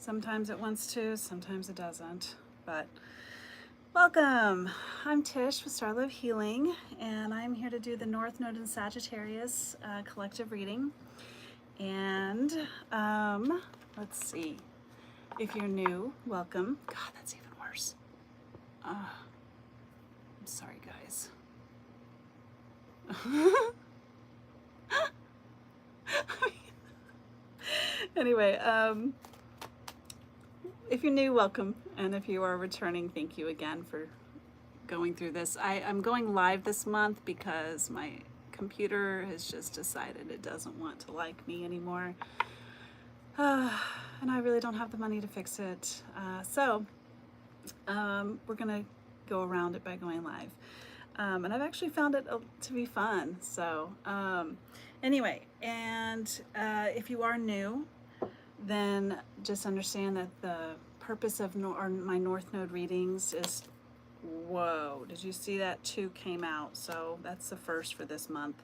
Sometimes it wants to, sometimes it doesn't. But welcome. I'm Tish with Star Love Healing, and I'm here to do the North Node in Sagittarius collective reading. And let's see. If you're new, welcome. God, that's even worse. I'm sorry, guys. Anyway, if you're new, welcome. And if you are returning, thank you again for going through this. I'm going live this month because my computer has just decided it doesn't want to like me anymore. And I really don't have the money to fix it. So we're going to go around it by going live. And I've actually found it to be fun. So anyway, and if you are new, then just understand that the purpose of my North Node readings is, whoa, did you see that? 2 came out, so that's the first for this month.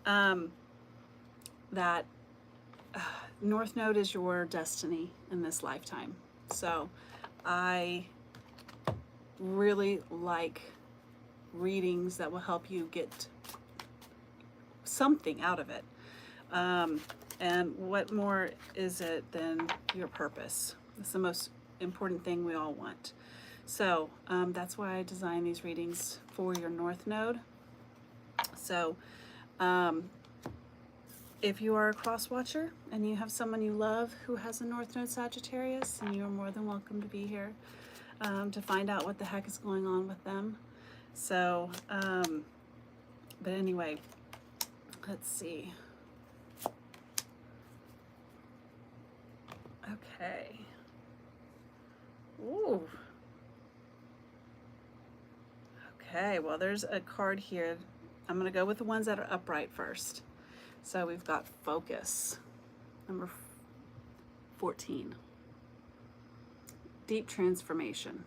That North Node is your destiny in this lifetime. So I really like readings that will help you get something out of it. And what more is it than your purpose? It's the most important thing we all want. So that's why I design these readings for your North Node. So if you are a cross watcher and you have someone you love who has a North Node Sagittarius, then you're more than welcome to be here to find out what the heck is going on with them. So, but anyway, let's see. Okay. Ooh. Okay, well, there's a card here. I'm going to go with the ones that are upright first. So we've got focus, number 14. Deep transformation.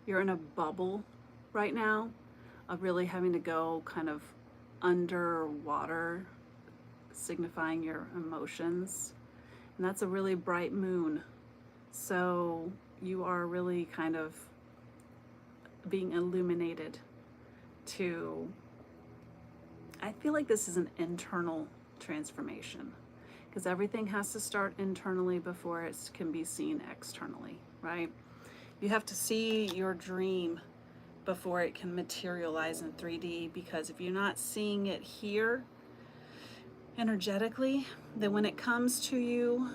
You're in a bubble right now of really having to go kind of underwater, signifying your emotions. And that's a really bright moon. So you are really kind of being illuminated to, I feel like this is an internal transformation, because everything has to start internally before it can be seen externally, right? You have to see your dream before it can materialize in 3D, because if you're not seeing it here energetically, then when it comes to you,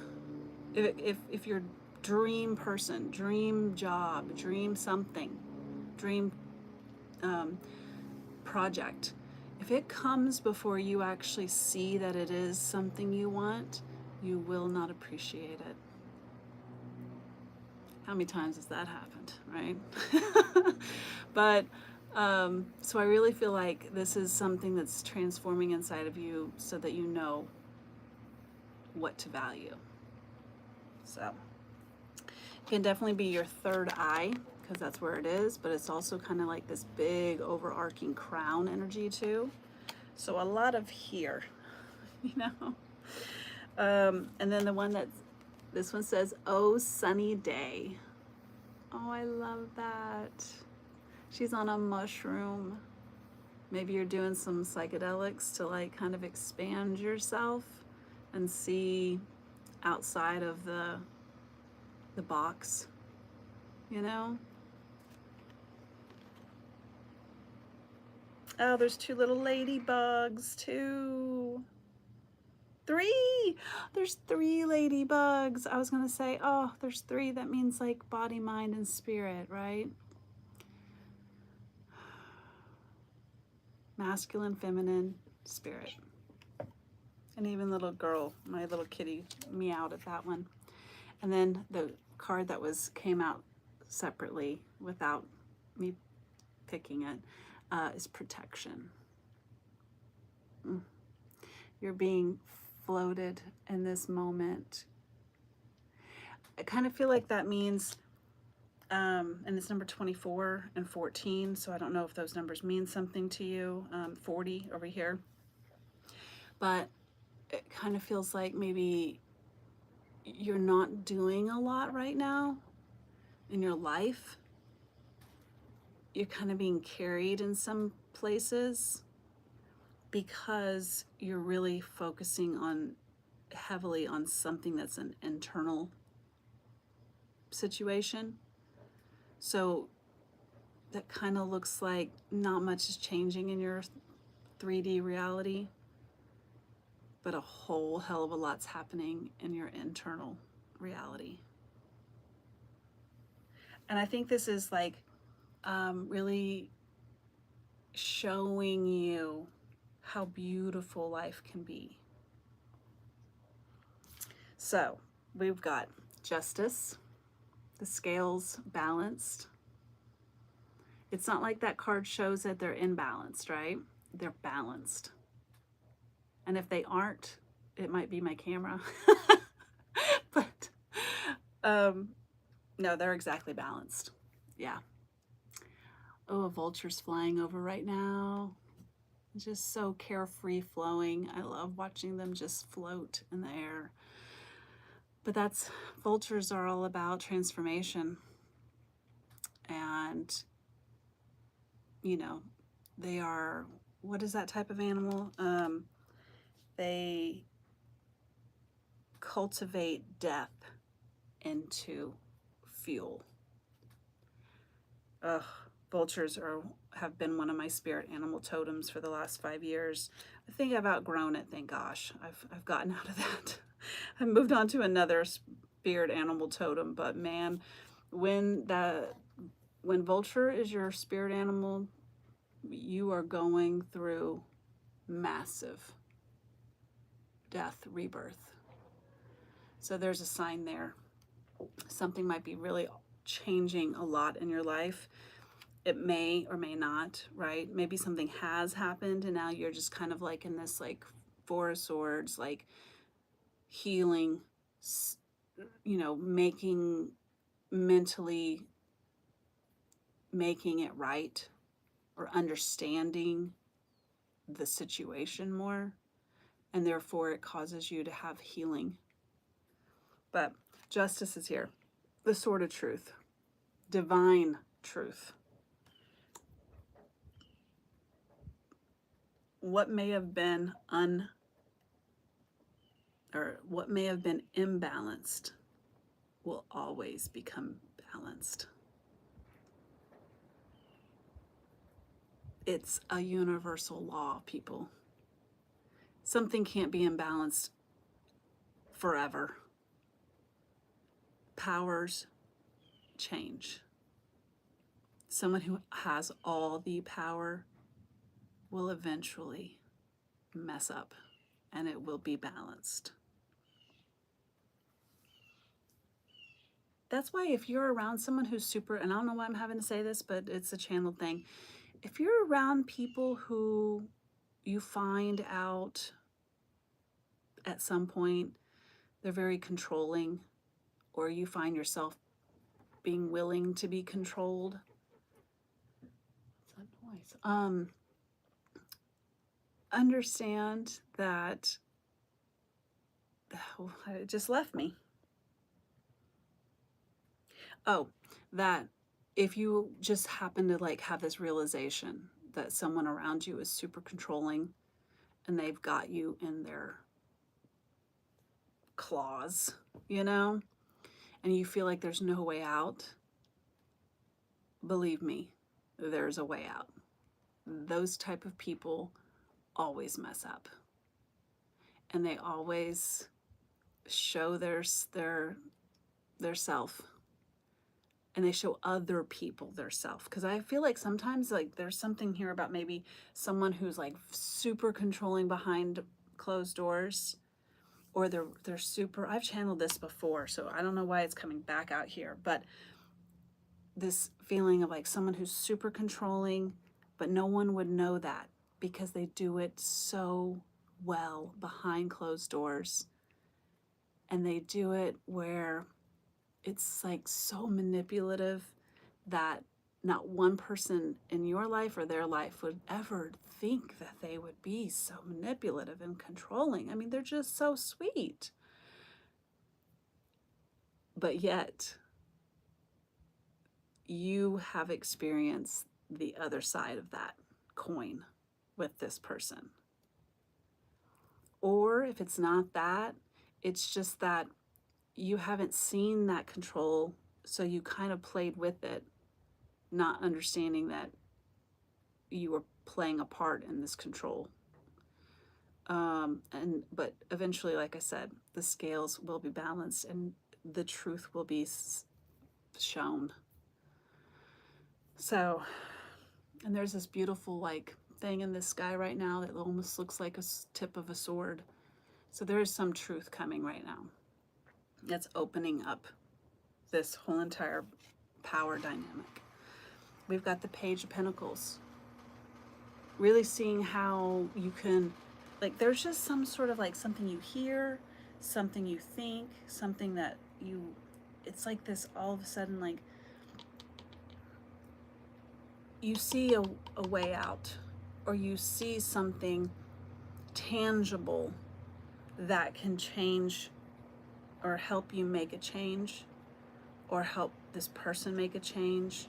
if your dream person, dream job, dream something, dream project, if it comes before you actually see that it is something you want, you will not appreciate it. How many times has that happened, right? But so I really feel like this is something that's transforming inside of you so that you know what to value. So it can definitely be your third eye, because that's where it is, but it's also kind of like this big overarching crown energy too. So a lot of here, you know. And then the one that's, this one says, "Oh, sunny day." Oh, I love that. She's on a mushroom. Maybe you're doing some psychedelics to like kind of expand yourself and see outside of the box, you know? Oh, there's 2 little ladybugs too. 3! There's 3 ladybugs. I was gonna say, oh, there's 3. That means like body, mind, and spirit, right? Masculine, feminine, spirit. And even little girl, my little kitty, meowed at that one. And then the card that came out separately without me picking it is protection. You're being floated in this moment. I kind of feel like that means, and it's number 24 and 14, so I don't know if those numbers mean something to you, 40 over here. But it kind of feels like maybe you're not doing a lot right now in your life. You're kind of being carried in some places because you're really focusing on heavily on something that's an internal situation. So that kind of looks like not much is changing in your 3D reality, but a whole hell of a lot's happening in your internal reality. And I think this is like really showing you how beautiful life can be. So we've got justice, the scales balanced. It's not like that card shows that they're imbalanced, right? They're balanced. And if they aren't, it might be my camera. But no, they're exactly balanced. Yeah. Oh, a vulture's flying over right now. Just so carefree flowing. I love watching them just float in the air. But that's, vultures are all about transformation. And, you know, they are, what is that type of animal? They cultivate death into fuel. Ugh, vultures have been one of my spirit animal totems for the last 5 years. I think I've outgrown it, thank gosh. I've gotten out of that. I've moved on to another spirit animal totem, but man, when vulture is your spirit animal, you are going through massive death, rebirth. So there's a sign there. Something might be really changing a lot in your life. It may or may not, right? Maybe something has happened and now you're just kind of like in this like Four of Swords, like healing, you know, mentally making it right or understanding the situation more. And therefore it causes you to have healing. But justice is here. The sword of truth. Divine truth. What may have been what may have been imbalanced will always become balanced. It's a universal law, people. Something can't be imbalanced forever. Powers change. Someone who has all the power will eventually mess up and it will be balanced. That's why if you're around someone who's super, and I don't know why I'm having to say this, but it's a channeled thing. If you're around people who you find out at some point they're very controlling, or you find yourself being willing to be controlled, what's that noise? Understand that, oh, it just left me. Oh, that if you just happen to like have this realization that someone around you is super controlling and they've got you in their claws, you know, and you feel like there's no way out, believe me, there's a way out. Those type of people always mess up, and they always show their self, and they show other people their self. Because I feel like sometimes like there's something here about maybe someone who's like super controlling behind closed doors, or they're super, I've channeled this before, so I don't know why it's coming back out here, but this feeling of like someone who's super controlling, but no one would know that because they do it so well behind closed doors. And they do it where it's like so manipulative that not one person in your life or their life would ever think that they would be so manipulative and controlling. I mean, they're just so sweet. but yet you have experienced the other side of that coin with this person. Or if it's not that, it's just that you haven't seen that control, so you kind of played with it, not understanding that you were playing a part in this control. But eventually, like I said, the scales will be balanced and the truth will be shown. So, and there's this beautiful like thing in the sky right now that almost looks like a tip of a sword. So there is some truth coming right now that's opening up this whole entire power dynamic. We've got the Page of Pentacles. Really seeing how you can, like, there's just some sort of like something you hear, something you think, something that you, it's like this all of a sudden, like, you see a way out, or you see something tangible that can change or help you make a change, or help this person make a change.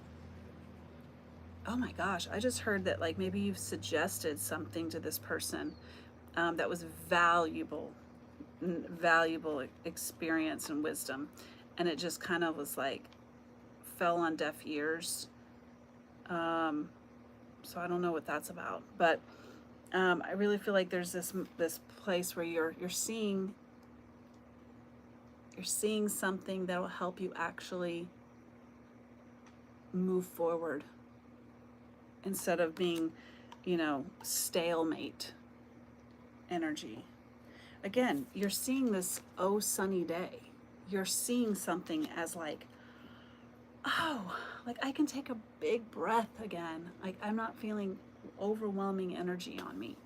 Oh my gosh, I just heard that like maybe you've suggested something to this person that was valuable experience and wisdom, and it just kind of was like fell on deaf ears. So I don't know what that's about, but I really feel like there's this place where you're seeing something that will help you actually move forward instead of being, stalemate energy. Again, you're seeing this sunny day. You're seeing something as like, oh, like I can take a big breath again. Like I'm not feeling overwhelming energy on me.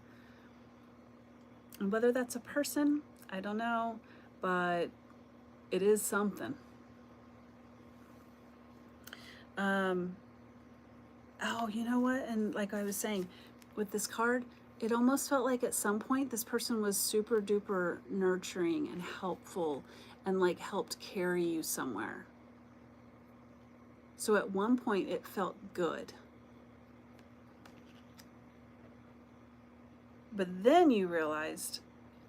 And whether that's a person, I don't know, but it is something. Oh, you know what? And like I was saying, with this card, it almost felt like at some point this person was super duper nurturing and helpful and like helped carry you somewhere. So at one point it felt good. But then you realized,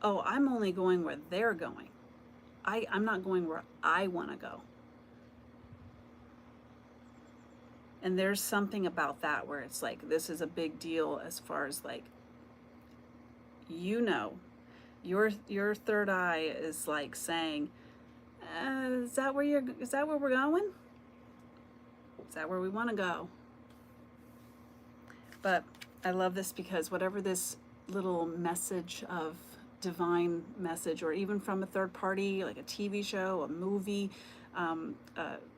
oh, I'm only going where they're going. I'm not going where I want to go. And there's something about that where it's like, this is a big deal as far as like, your third eye is like saying, is that where we're going? Is that where we want to go? But I love this because whatever this little message of divine message, or even from a third party, like a TV show, a movie, a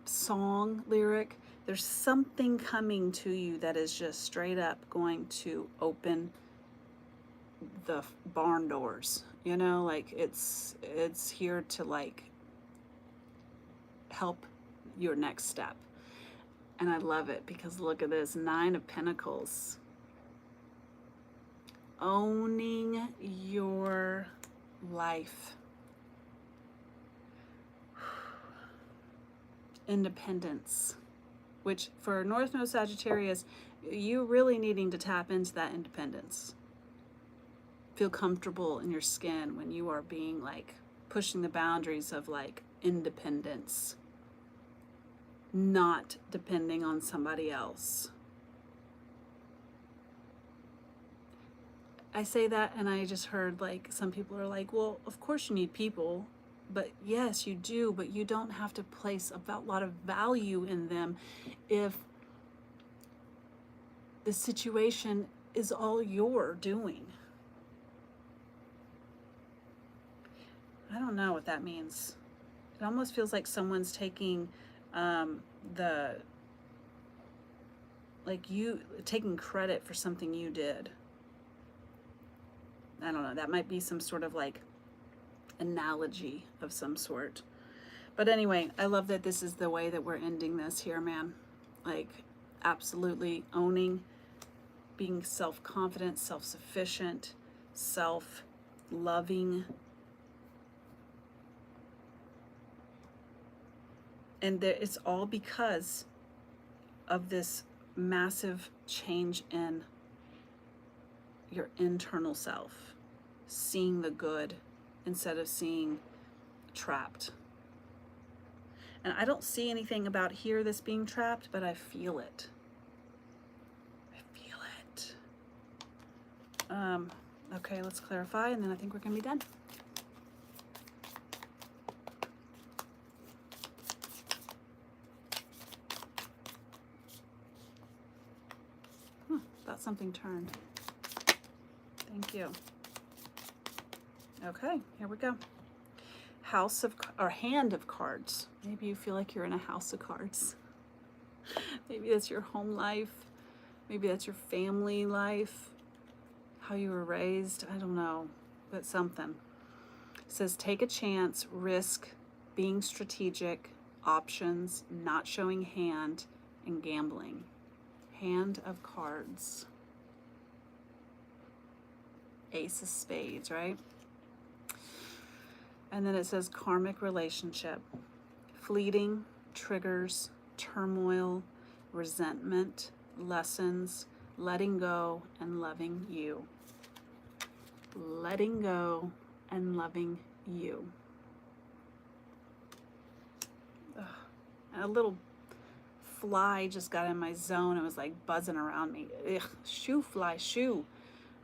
song lyric, there's something coming to you that is just straight up going to open the barn doors, like it's here to like help your next step. And I love it because look at this, 9 of Pentacles. Owning your life. Independence. Which for North Node Sagittarius, you really needing to tap into that independence. Feel comfortable in your skin when you are being like pushing the boundaries of like independence. Not depending on somebody else. I say that and I just heard like some people are like, well, of course you need people. But yes, you do, but you don't have to place a lot of value in them if the situation is all you're doing. I don't know what that means. It almost feels like someone's taking you taking credit for something you did. I don't know, that might be some sort of like analogy of some sort. But anyway, I love that this is the way that we're ending this here, man. Like absolutely owning, being self-confident, self-sufficient, self-loving. And there, it's all because of this massive change in your internal self, seeing the good instead of seeing trapped. And I don't see anything about here this being trapped, but I feel it. I feel it. Okay, let's clarify, and then I think we're gonna be done. Thought something turned. Thank you. Okay, here we go. House of, or hand of cards. Maybe you feel like you're in a house of cards. Maybe that's your home life. Maybe that's your family life. How you were raised. I don't know, but something. It says take a chance, risk, being strategic, options, not showing hand, and gambling. Hand of cards. Ace of spades, right? And then it says karmic relationship. Fleeting, triggers, turmoil, resentment, lessons, letting go and loving you. Letting go and loving you. Ugh. And a little fly just got in my zone. It was like buzzing around me. Ugh. Shoo fly, shoo.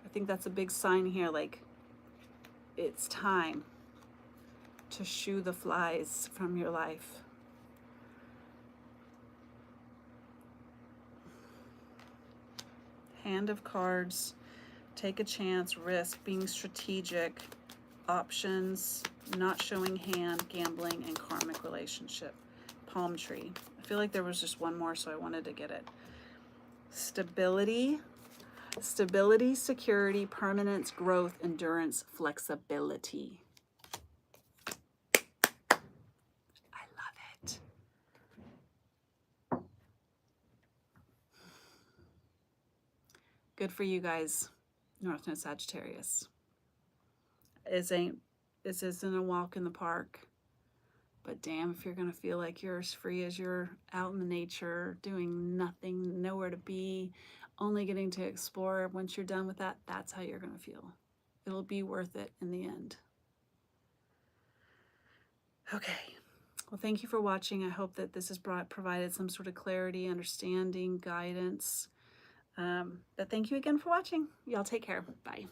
I think that's a big sign here, like it's time to shoo the flies from your life. Hand of cards, take a chance, risk, being strategic, options, not showing hand, gambling, and karmic relationship. Palm tree. I feel like there was just one more, so I wanted to get it. Stability, security, permanence, growth, endurance, flexibility. I love it. Good for you guys, North Node Sagittarius. This isn't a walk in the park, but damn if you're gonna feel like you're as free as you're out in the nature, doing nothing, nowhere to be, only getting to explore. Once you're done with that, that's how you're gonna feel. It'll be worth it in the end. Okay, well, thank you for watching. I hope that this has provided some sort of clarity, understanding, guidance. But thank you again for watching. Y'all take care. Bye.